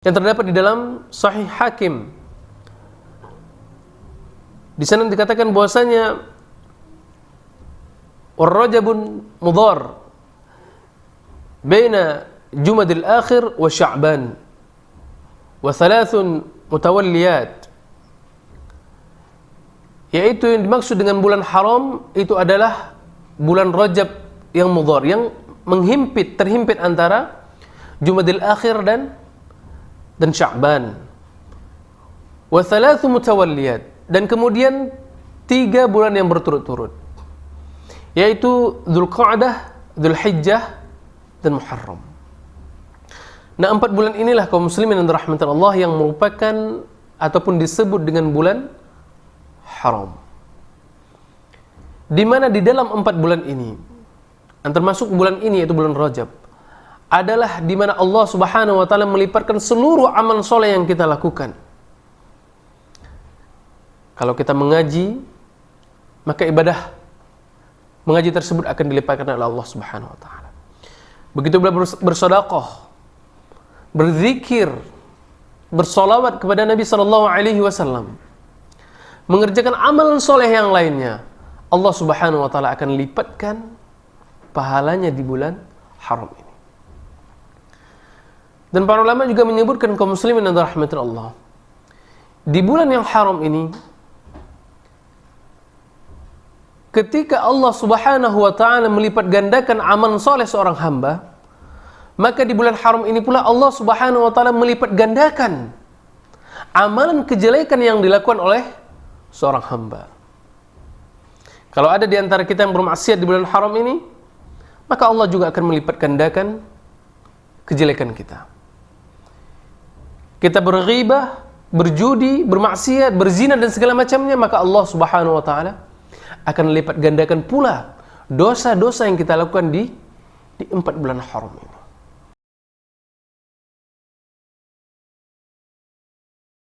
yang terdapat di dalam Sahih Hakim. Di sana dikatakan bahwasanya Rajabun mudhar baina Jumadil Akhir wa Sya'ban wa thalathun mutawalliyat, yaitu yang dimaksud dengan bulan haram itu adalah bulan Rajab yang mudhar, yang terhimpit antara Jumadil Akhir dan Sya'ban. Wa thalathu mutawalliyat, dan kemudian 3 bulan yang berturut-turut, yaitu Dzulqa'dah, Dzulhijjah, dan Muharram. Nah, 4 bulan inilah kaum muslimin yang dirahmati Allah yang merupakan ataupun disebut dengan bulan haram. Di mana di dalam 4 bulan ini, termasuk bulan ini yaitu bulan Rajab, adalah di mana Allah Subhanahu wa taala melipatkan seluruh amal soleh yang kita lakukan. Kalau kita mengaji, maka ibadah mengaji tersebut akan dilipatkan oleh Allah Subhanahu wa taala. Begitu pula bersedekah, berzikir, bersolawat kepada Nabi sallallahu alaihi wasallam, mengerjakan amalan soleh yang lainnya, Allah Subhanahu wa taala akan lipatkan pahalanya di bulan haram ini. Dan para ulama juga menyebutkan kaum muslimin yang dirahmati Allah, di bulan yang haram ini, ketika Allah Subhanahu wa taala melipat gandakan amal soleh seorang hamba, maka di bulan haram ini pula Allah Subhanahu wa taala melipat gandakan amalan kejelekan yang dilakukan oleh seorang hamba. Kalau ada di antara kita yang bermaksiat di bulan haram ini, maka Allah juga akan melipat gandakan kejelekan kita. Kita berghibah, berjudi, bermaksiat, berzina dan segala macamnya, maka Allah Subhanahu wa taala akan lipat gandakan pula dosa-dosa yang kita lakukan di 4 bulan haram ini.